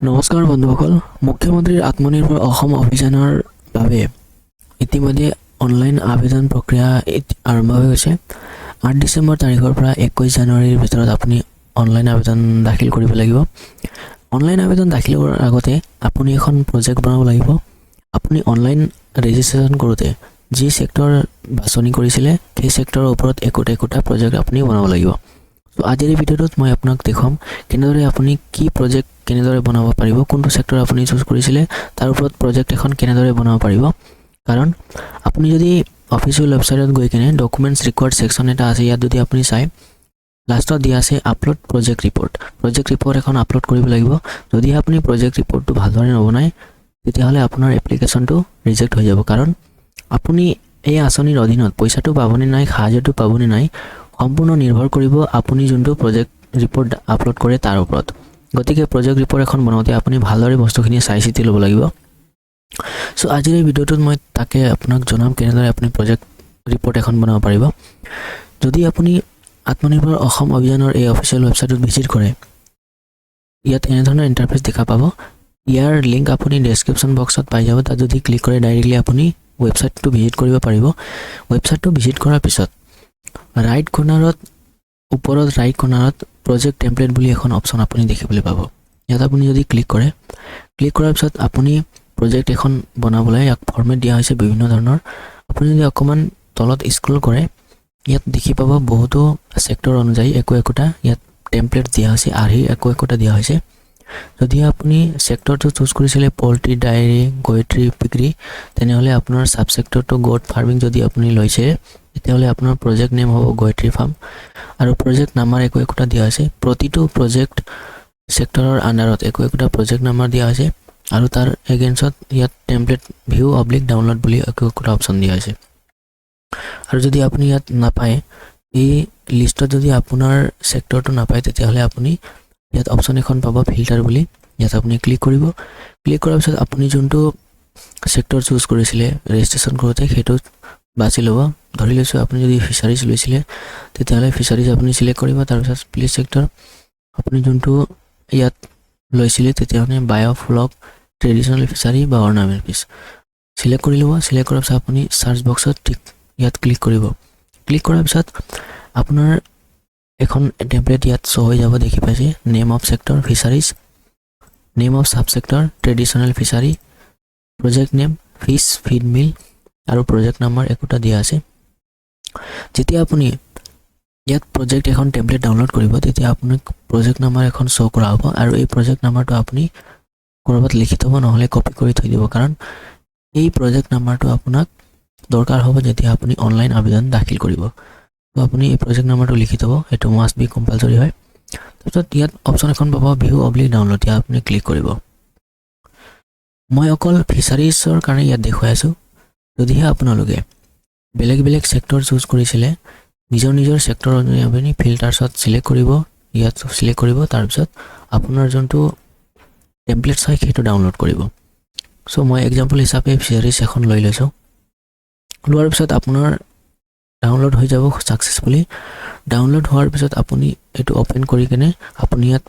নমস্কাৰ বন্ধুসকল, মুখ্যমন্ত্ৰীৰ আত্মনিৰ্ভৰ অসম অভিযানৰ বাবে ইতিমধ্যে অনলাইন আবেদন প্ৰক্ৰিয়া আৰম্ভ হৈ গৈছে। 8 ডিচেম্বৰ তাৰিখৰ পৰা 21 জানুৱাৰীৰ ভিতৰত আপুনি অনলাইন আবেদন দাখিল কৰিব লাগিব। অনলাইন আবেদন দাখিল কৰাৰ আগতে আপুনি এখন প্ৰজেক্ট বনাব লাগিব। আপুনি অনলাইন ৰেজিষ্ট্ৰেশ্যন কৰোঁতে যি সেক্টৰ বাছনি কৰিছিলে সেই সেক্টৰৰ ওপৰত একোটা প্ৰজেক্ট আপুনি বনাব লাগিব। তো আজিৰ ভিডিঅ'টোত মই আপোনাক দেখুৱাম কেনেদৰে আপুনি কি প্ৰজেক্ট কেনেদৰে বনাব পাৰিব, কোনটো সেক্টৰ আপুনি চুজ কৰিছিলে তাৰ ওপৰত প্ৰজেক্ট এখন কেনেদৰে বনাব পাৰিব। কাৰণ আপুনি যদি অফিচিয়েল ৱেবছাইটত গৈ কিনে ডকুমেণ্টছ ৰিকোয়াৰ্ড সেকশন এটা আছে, ইয়াত যদি আপুনি চাই লাষ্টত দিয়া আছে আপলোড প্ৰজেক্ট ৰিপৰ্ট এখন আপলোড কৰিব লাগিব। যদি আপুনি প্ৰজেক্ট ৰিপৰ্টটো ভালদৰে নবনায় তেতিয়াহ'লে আপোনাৰ এপ্লিকেশ্যনটো ৰিজেক্ট হৈ যাব। কাৰণ আপুনি এই আঁচনিৰ অধীনত পইচাটো পাবনে নাই, সাহায্যটো পাবনে নাই সম্পূৰ্ণ নিৰ্ভৰ কৰিব আপুনি যোনটো প্ৰজেক্ট ৰিপৰ্ট আপলোড কৰে তাৰ ওপৰত। গতিকে প্ৰজেক্ট ৰিপৰ্ট এখন বনাওঁতে আপুনি ভালদৰে বস্তুখিনি চাই চিতি ল'ব লাগিব। সো আজিৰ এই ভিডিঅ'টোত মই তাকে আপোনাক জনাম কেনেদৰে আপুনি প্ৰজেক্ট ৰিপৰ্ট এখন বনাব পাৰিব। যদি আপুনি আত্মনিৰ্ভৰ অসম অভিযানৰ এই অফিচিয়েল ৱেবছাইটত ভিজিট কৰে, ইয়াত এনেধৰণৰ ইণ্টাৰফেচ দেখা পাব। ইয়াৰ লিংক আপুনি ডেছক্ৰিপশ্যন বক্সত পাই যাব। তাত যদি ক্লিক কৰে ডাইৰেক্টলি আপুনি ৱেবছাইটটো ভিজিট কৰিব পাৰিব। ৱেবছাইটটো ভিজিট কৰাৰ পিছত ওপৰত ৰাইট কৰ্নাৰত প্ৰজেক্ট টেমপ্লেট বুলি এখন অপশ্যন আপুনি দেখিবলৈ পাব। ইয়াত আপুনি যদি ক্লিক কৰাৰ পিছত আপুনি প্ৰজেক্ট এখন বনাবলৈ ইয়াক ফৰ্মেট দিয়া হৈছে বিভিন্ন ধৰণৰ। আপুনি যদি অকণমান তলত স্ক্ৰল কৰে ইয়াত দেখি পাব বহুতো সেক্টৰ অনুযায়ী একোটা ইয়াত টেমপ্লেট দিয়া হৈছে, একোটা দিয়া হৈছে। যদি আপুনি সেক্টৰটো চুজ কৰিছিলে পল্ট্ৰি, ডায়েৰী, গয়ট্ৰি, পিগৰি, তেনেহ'লে আপোনাৰ সাব সেক্টৰটো গোট ফাৰ্মিং যদি আপুনি লৈছে তেতিয়াহ'লে আপোনাৰ প্ৰজেক্ট নেম হ'ব গয়ট্ৰি ফাৰ্ম আৰু প্ৰজেক্ট নাম্বাৰ একোটা দিয়া হৈছে। প্ৰতিটো প্ৰজেক্ট সেক্টৰৰ আণ্ডাৰত একোটা প্ৰজেক্ট নাম্বাৰ দিয়া হৈছে আৰু তাৰ এগেইনষ্টত ইয়াত টেমপ্লেট ভিউ ডাউনলোড বুলি একোটা অপশ্যন দিয়া হৈছে। আৰু যদি আপুনি ইয়াত নাপায়, এই লিষ্টত যদি আপোনাৰ সেক্টৰটো নাপায় তেতিয়াহ'লে আপুনি ইয়াত অপশ্যন এখন পাব ফিল্টাৰ বুলি। ইয়াত আপুনি ক্লিক কৰিব। ক্লিক কৰাৰ পিছত আপুনি যোনটো সেক্টৰ চুজ কৰিছিলে ৰেজিষ্ট্ৰেশ্যন কৰোঁতে সেইটো বাছি ল'ব। ধৰি লৈছোঁ আপুনি যদি ফিচাৰিজ লৈছিলে তেতিয়াহ'লে ফিচাৰিজ আপুনি চিলেক্ট কৰিব। তাৰপিছত প্লেচ সেক্টৰ আপুনি যোনটো ইয়াত লৈছিলে তেতিয়াহ'লে বায়'ফ্লক, ট্ৰেডিশ্যনেল ফিচাৰী বা অৰ্নামেণ্ট ফিছ চিলেক্ট কৰি ল'ব। চিলেক্ট কৰাৰ পিছত আপুনি চাৰ্চ বক্সত ইয়াত ক্লিক কৰিব। ক্লিক কৰাৰ পিছত আপোনাৰ এখন টেমপ্লেট ইয়াত শ্ব' হৈ যাব, দেখি পাইছে। Name of sector fisheries, name of sub sector traditional fishery, project name fish feed mill আৰু প্ৰজেক্ট নাম্বাৰ একোটা দিয়া আছে। যেতিয়া আপুনি ইয়াত প্ৰজেক্ট এখন টেমপ্লেট ডাউনলোড কৰিব তেতিয়া আপোনাক প্ৰজেক্ট নাম্বাৰ এখন শ্ব' কৰা হ'ব আৰু এই প্ৰজেক্ট নাম্বাৰটো আপুনি ক'ৰবাত লিখি থ'ব, নহ'লে কপি কৰি থৈ দিব। কাৰণ এই প্ৰজেক্ট নাম্বাৰটো আপোনাক দৰকাৰ হ'ব যেতিয়া আপুনি অনলাইন আবেদন দাখিল কৰিব। তো আপুনি এই প্ৰজেক্ট নাম্বাৰটো লিখি থ'ব, সেইটো মাষ্ট বি কম্পালচৰি হয়। তাৰপিছত ইয়াত অপশ্যন এখন পাব ভিউ ডাউনলোড, ইয়াত আপুনি ক্লিক কৰিব। মই অকল ফিচাৰিজৰ কাৰণে ইয়াত দেখুৱাই আছোঁ। যদিহে আপোনালোকে বেলেগ সেক্টৰ চুজ কৰিছিলে নিজৰ সেক্টৰ অনুযায়ী আপুনি ফিল্টাৰ্ছত চিলেক্ট কৰিব, ইয়াত চিলেক্ট কৰিব। তাৰপিছত আপোনাৰ যোনটো টেমপ্লেট হয় সেইটো ডাউনলোড কৰিব। চ' মই এক্সাম্পল হিচাপে ফিচাৰিজ এখন লৈ লৈছোঁ। লোৱাৰ পিছত আপোনাৰ ডাউনলোড হৈ যাব ছাকচেছফুলি। ডাউনলোড হোৱাৰ পিছত আপুনি এইটো অ'পেন কৰি কিনে আপুনি ইয়াত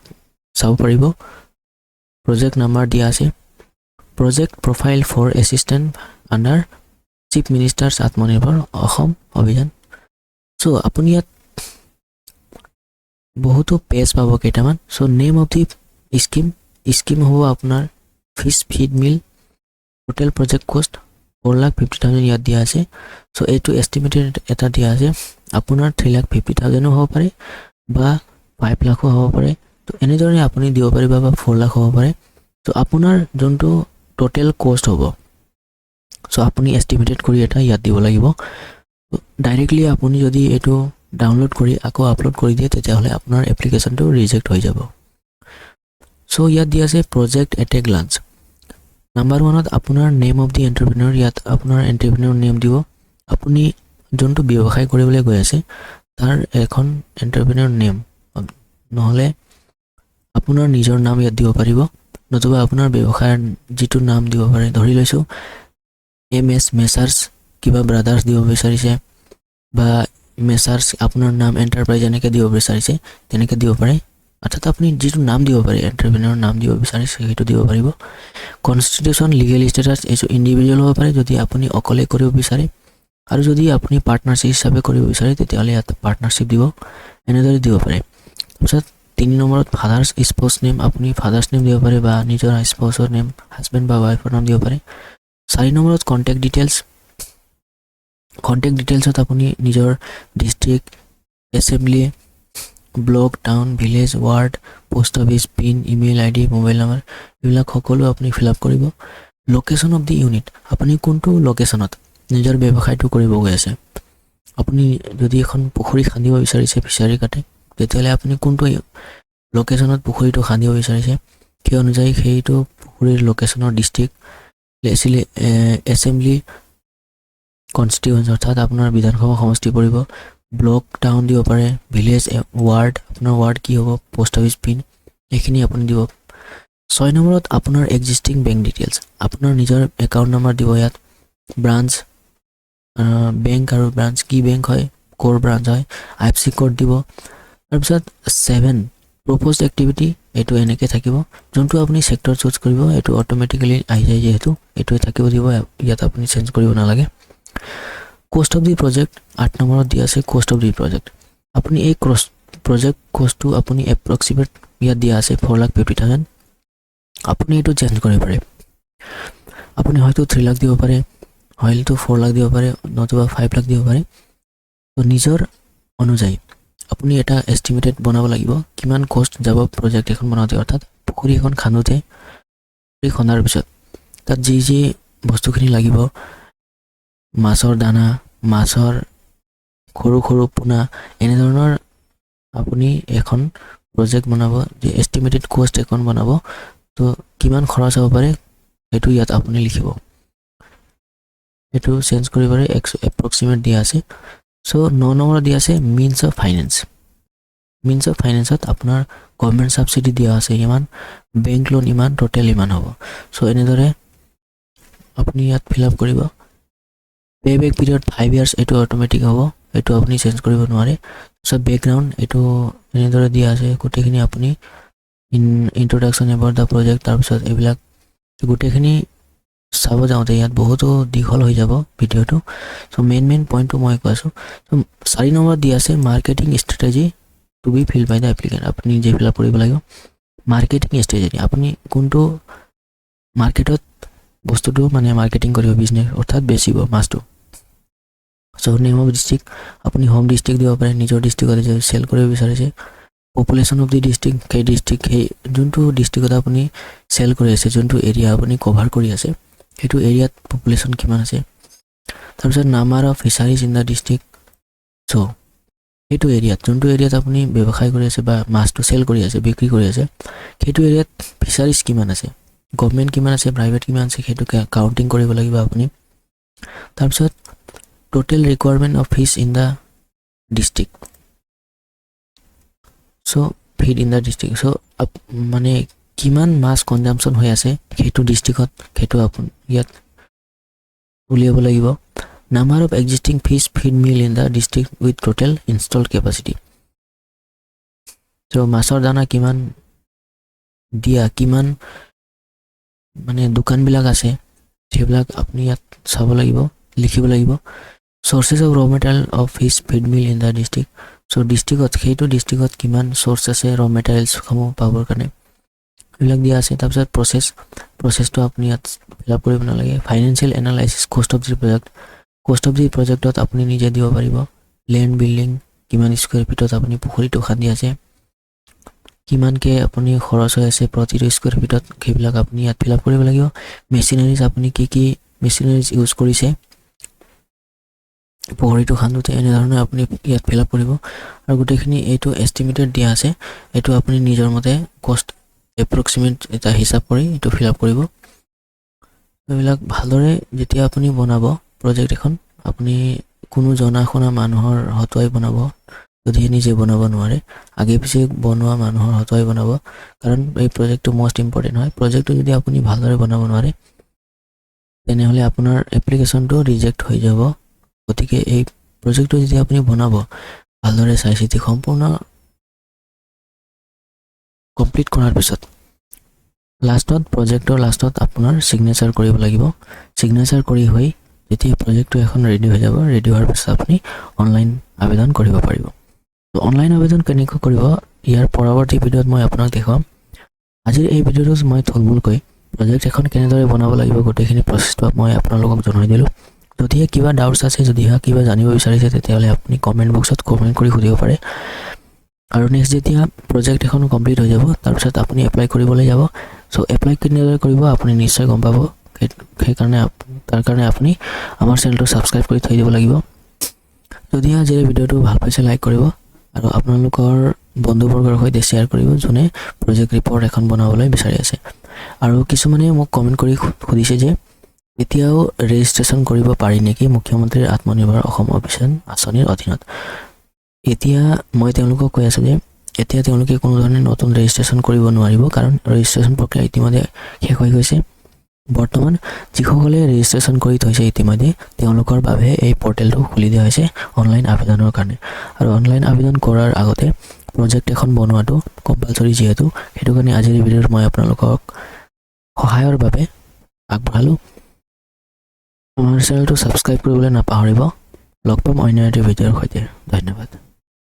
চাব পাৰিব প্ৰজেক্ট নাম্বাৰ দিয়া আছে, project profile for assistant under chief minister's Atmanirbhar Asom অভিযান। চ' আপুনি ইয়াত বহুতো পেজ পাব কেইটামান। So' name of the scheme হ'ব আপোনাৰ fish feed mill, total project cost 4,50,000 ইয়াত দিয়া আছে। চ' এইটো এষ্টিমেটেড এটা দিয়া আছে, আপোনাৰ 3,50,000 হ'ব পাৰে বা 5 লাখো হ'ব পাৰে। তো এনেদৰে আপুনি দিব পাৰিব বা 4 লাখ হ'ব পাৰে। চ' আপোনাৰ যোনটো টোটেল কষ্ট হ'ব, চ' আপুনি এষ্টিমেটেড কৰি এটা ইয়াত দিব লাগিব। ডাইৰেক্টলি আপুনি যদি এইটো ডাউনলোড কৰি আকৌ আপলোড কৰি দিয়ে তেতিয়াহ'লে আপোনাৰ এপ্লিকেশ্যনটো ৰিজেক্ট হৈ যাব। চ' ইয়াত দিয়া আছে project at a glance. Number 1ত আপোনাৰ নেম অফ দি এণ্টাৰপ্ৰিনৰ, ইয়াত আপোনাৰ এণ্টাৰপ্ৰিনৰ নেম দিব। আপুনি যোনটো ব্যৱসায় কৰিবলৈ গৈ আছে তাৰ এখন এণ্টাৰপ্ৰিনৰ নেম, নহ'লে আপোনাৰ নিজৰ নাম ইয়াত দিব পাৰিব, নতুবা আপোনাৰ ব্যৱসায়ৰ যিটো নাম দিব পাৰে। ধৰি লৈছোঁ MS মেচাৰ্ছ কিবা ব্ৰাদাৰ্ছ দিব বিচাৰিছে বা মেচাৰ্ছ আপোনাৰ নাম এণ্টাৰপ্ৰাইজ এনেকৈ দিব বিচাৰিছে, তেনেকৈ দিব পাৰে। অৰ্থাৎ আপুনি যিটো নাম দিব পাৰে এণ্টাৰপ্ৰেনিয়ৰ নাম দিব বিচাৰিছে সেইটো দিব পাৰিব কনষ্টিটিউশ্যন লিগেল ষ্টেটাছ এইটো ইণ্ডিভিজুৱেল হ'ব পাৰে যদি আপুনি অকলে কৰিব বিচাৰে আৰু যদি আপুনি পাৰ্টনাৰশ্বিপ হিচাপে কৰিব বিচাৰে তেতিয়াহ'লে ইয়াত পাৰ্টনাৰশ্বিপ দিব এনেদৰে দিব পাৰে তাৰপিছত 3 নম্বৰত ফাদাৰ্ছ স্পাউছ নেম আপুনি ফাদাৰ্ছ নেম দিব পাৰে বা নিজৰ স্পাউছৰ নেম হাজবেণ্ড বা ৱাইফৰ নাম দিব পাৰে 4 নম্বৰত কণ্টেক্ট ডিটেইলছত আপুনি নিজৰ district assembly block town village ward post office pin email ID mobile number এইবিলাক সকলো আপুনি ফিল আপ কৰিব লোকেশ্যন অফ দি ইউনিট আপুনি কোনটো লোকেশ্যনত নিজৰ ব্যৱসায়টো কৰিব গৈ আছে আপুনি যদি এখন পুখুৰী খান্দিব বিচাৰিছে ফিচাৰী কাটে তেতিয়াহ'লে আপুনি কোনটো লোকেশ্যনত পুখুৰীটো খান্দিব বিচাৰিছে সেই অনুযায়ী সেইটো পুখুৰীৰ লোকেশ্যনৰ ডিষ্ট্ৰিক্ট এছেম্বলি কনষ্টিটিউৱেঞ্চি অৰ্থাৎ আপোনাৰ বিধানসভা সমষ্টি পৰিব ব্লক টাউন দিব পাৰে ভিলেজ ৱাৰ্ড আপোনাৰ ৱাৰ্ড কি হ'ব পোষ্ট অফিচ পিন এইখিনি আপুনি দিব 6 নম্বৰত আপোনাৰ এক্সিষ্টিং বেংক ডিটেইলছ আপোনাৰ নিজৰ একাউণ্ট নম্বৰ দিব ইয়াত ব্ৰাঞ্চ বেংক আৰু ব্ৰাঞ্চ কি বেংক হয় ক'ৰ ব্ৰাঞ্চ হয় IFSC কোড দিব তাৰপিছত 7 প্ৰপ'জড এক্টিভিটি এইটো এনেকৈ থাকিব যোনটো আপুনি ছেক্টৰ চুজ কৰিব এইটো অট'মেটিকেলি আহি যায় যিহেতু এইটোৱে থাকিব দিব ইয়াত আপুনি চেঞ্জ কৰিব নালাগে কষ্ট অফ দি প্ৰজেক্ট 8 নম্বৰত দিয়া আছে কষ্ট অফ দি প্ৰজেক্ট আপুনি এই প্ৰজেক্ট কষ্টটো আপুনি এপ্ৰক্সিমেট ইয়াত দিয়া আছে 4,50,000 আপুনি এইটো চেঞ্জ কৰিব পাৰে আপুনি হয়তো 3 লাখ দিব পাৰে হয়তো 4 লাখ দিব পাৰে নতুবা 5 লাখ দিব পাৰে তো নিজৰ অনুযায়ী আপুনি এটা এষ্টিমেটেড বনাব লাগিব কিমান কষ্ট যাব প্ৰজেক্ট এখন বনাওঁতে অৰ্থাৎ পুখুৰী এখন খান্দোতে পুখুৰী খন্দাৰ পিছত তাত যি বস্তুখিনি লাগিব মাছৰ দানা মাছৰ সৰু পোনা এনেধৰণৰ আপুনি এখন প্ৰজেক্ট বনাব যে এষ্টিমেটেড কষ্ট এখন বনাব তো কিমান খৰচ হ'ব পাৰে সেইটো ইয়াত আপুনি লিখিব এইটো চেঞ্জ কৰিব পাৰে এপ্ৰক্সিমেট দিয়া আছে চ' 9 নম্বৰত দিয়া আছে মিনছ অফ ফাইনেন্সত আপোনাৰ গভৰ্ণমেণ্ট ছাবচিডি দিয়া আছে ইমান বেংক লোন ইমান টোটেল ইমান হ'ব চ' এনেদৰে আপুনি ইয়াত ফিল আপ কৰিব পে বেক পিৰিয়ড 5 ইয়াৰ্ছ এইটো অট'মেটিক হ'ব এইটো আপুনি চেঞ্জ কৰিব নোৱাৰে চ' বেকগ্ৰাউণ্ড এইটো এনেদৰে দিয়া আছে গোটেইখিনি আপুনি ইন্ট্ৰডাকশ্যন এবাউট দ্য প্ৰজেক্ট তাৰপিছত এইবিলাক গোটেইখিনি চাব যাওঁতে ইয়াত বহুতো দীঘল হৈ যাব ভিডিঅ'টো চ' মেইন পইণ্টটো মই কৈ আছোঁ চ' 4 নম্বৰত দিয়া আছে marketing strategy to be fill by the applicant আপুনি নিজে ফিল আপ কৰিব লাগিব মাৰ্কেটিং ষ্ট্ৰেটেজি আপুনি কোনটো মাৰ্কেটত বস্তুটো মানে মাৰ্কেটিং কৰিব বিজনেছ অৰ্থাৎ বেচিব মাছটো চ' নেম অফ ডিষ্ট্ৰিক্ট আপুনি হোম ডিষ্ট্ৰিক্ট দিব পাৰে নিজৰ ডিষ্ট্ৰিক্টত যে চেল কৰিব বিচাৰিছে পপুলেশ্যন অফ দি ডিষ্ট্ৰিক্ট সেই যোনটো ডিষ্ট্ৰিক্টত আপুনি চেল কৰি আছে যোনটো এৰিয়া আপুনি কভাৰ কৰি আছে সেইটো এৰিয়াত পপুলেশ্যন কিমান আছে তাৰপিছত number of fisheries in the district চ' সেইটো এৰিয়াত যোনটো এৰিয়াত আপুনি ব্যৱসায় কৰি আছে বা মাছটো চেল কৰি আছে বিক্ৰী কৰি আছে সেইটো এৰিয়াত ফিচাৰিজ কিমান আছে গভৰ্ণমেণ্ট কিমান আছে প্ৰাইভেট কিমান আছে সেইটো কাউণ্টিং কৰিব লাগিব আপুনি তাৰপিছত total requirement of fish in the district চ' ফিড ইন দ্য ডিষ্ট্ৰিক্ট চ' মানে কিমান মাছ কনজাম্পশ্যন হৈ আছে সেইটো ডিষ্ট্ৰিক্টত সেইটো আপুনি ইয়াত উলিয়াব লাগিব number of existing fish feed mill in the district with total install capacity চ' মাছৰ দানা কিমান দিয়া কিমান মানে দোকানবিলাক আছে সেইবিলাক আপুনি ইয়াত চাব লাগিব লিখিব লাগিব sources of raw' material of fish feed mill in the district চ' সেইটো ডিষ্ট্ৰিক্টত কিমান চ'ৰ্চ আছে ৰ' মেটেৰিয়েলছসমূহ পাবৰ কাৰণে এইবিলাক দিয়া আছে তাৰপিছত প্ৰচেছটো আপুনি ইয়াত ফিল আপ কৰিব নালাগে financial analysis cost of the প্ৰজেক্টত আপুনি নিজে দিব পাৰিব লেণ্ড বিল্ডিং কিমান স্কুৱেৰ ফিটত আপুনি পুখুৰীটো খান্দি আছে কিমানকৈ আপুনি খৰচ হৈ আছে প্ৰতিটো স্কুৱেৰ ফিটত সেইবিলাক আপুনি ইয়াত ফিল আপ কৰিব লাগিব মেচিনাৰিজ আপুনি কি মেচিনাৰিজ ইউজ কৰিছে পুখুৰীটো খান্দোতে এনেধৰণে আপুনি ইয়াত ফিল আপ কৰিব আৰু গোটেইখিনি এইটো এষ্টিমেটেড দিয়া আছে এইটো আপুনি নিজৰ মতে কষ্ট এপ্ৰক্সিমেট এটা হিচাপ কৰি এইটো ফিল আপ কৰিব এইবিলাক ভালদৰে যেতিয়া আপুনি বনাব প্ৰজেক্ট এখন আপুনি কোনো জনা শুনা মানুহৰ হতুৱাই বনাব যদি নিজে বনাব নোৱাৰে আগে পিছে বনোৱা মানুহৰ হতুৱাই বনাব কাৰণ এই প্ৰজেক্টটো মষ্ট ইম্পৰ্টেণ্ট হয় প্ৰজেক্টটো যদি আপুনি ভালদৰে বনাব নোৱাৰে তেনেহ'লে আপোনাৰ এপ্লিকেশ্যনটো ৰিজেক্ট হৈ যাব গতিকে এই প্ৰজেক্টটো যেতিয়া আপুনি বনাব ভালদৰে চাই চিতি সম্পূৰ্ণ কমপ্লিট কৰাৰ পিছত লাষ্টত প্ৰজেক্টৰ লাষ্টত আপোনাৰ সিগনেচাৰ কৰিব লাগিব সিগনেচাৰ কৰি হৈ যেতিয়া প্ৰজেক্টটো এখন ৰেডি হৈ যাব ৰেডি হোৱাৰ পিছত আপুনি অনলাইন আবেদন কৰিব পাৰিব তো অনলাইন আবেদন কেনেকৈ কৰিব ইয়াৰ পৰৱৰ্তী ভিডিঅ'ত মই আপোনাক দেখুৱাম আজিৰ এই ভিডিঅ'টোত মই থুলমূলকৈ প্ৰজেক্ট এখন কেনেদৰে বনাব লাগিব গোটেইখিনি প্ৰচেছটো মই আপোনালোকক জনাই দিলোঁ যদিহে কিবা ডাউটছ আছে যদিহে কিবা জানিব বিচাৰিছে তেতিয়াহ'লে আপুনি কমেণ্ট বক্সত কমেণ্ট কৰি সুধিব পাৰে আৰু নেক্সট যেতিয়া প্ৰজেক্ট এখন কমপ্লিট হৈ যাব তাৰপিছত আপুনি এপ্লাই কৰিবলৈ যাব সো এপ্লাই কেনেদৰে কৰিব আপুনি নিশ্চয় গম পাব সেইকাৰণে তাৰ কাৰণে আপুনি আমাৰ চেনেলটো সাবস্ক্ৰাইব কৰি থৈ দিব লাগিব যদি আজি এই ভিডিঅ'টো ভাল পাইছে লাইক কৰিব আৰু আপোনালোকৰ বন্ধুবৰ্গৰ সৈতে শ্বেয়াৰ কৰিব যোনে প্ৰজেক্ট ৰিপৰ্ট এখন বনাবলৈ বিচাৰি আছে আৰু কিছুমানে মোক কমেণ্ট কৰি সুধিছে যে এতিয়াও ৰেজিষ্ট্ৰেচন কৰিব পাৰি নেকি মুখ্যমন্ত্ৰীৰ আত্মনিৰ্ভৰ অসম অভিযান আঁচনিৰ অধীনত এতিয়া মই তেওঁলোকক কৈ আছো যে এতিয়া তেওঁলোকে কোনো ধৰণে নতুন ৰেজিষ্ট্ৰেচন কৰিব নোৱাৰিব কাৰণ ৰেজিষ্ট্ৰেচন প্ৰক্ৰিয়া ইতিমধ্যে শেষ হৈ গৈছে বৰ্তমান যিসকলে ৰেজিষ্ট্ৰেচন কৰি থৈছে ইতিমধ্যে তেওঁলোকৰ বাবে এই পৰ্টেলটো খুলি দিয়া হৈছে অনলাইন আবেদনৰ কাৰণে আৰু অনলাইন আবেদন কৰাৰ আগতে প্ৰজেক্ট এখন বনোৱাটো কম্পালসৰি যেহেতু সেইটো কাৰণে আজিৰ ভিডিঅ'ত মই আপোনালোকক সহায়ৰ বাবে আগবঢ়ালোঁ আমাৰ চেনেলটো সাবস্ক্ৰাইব কৰিবলৈ নাপাহৰিব লগ পাম অন্য এটা ভিডিঅ'ৰ সৈতে ধন্যবাদ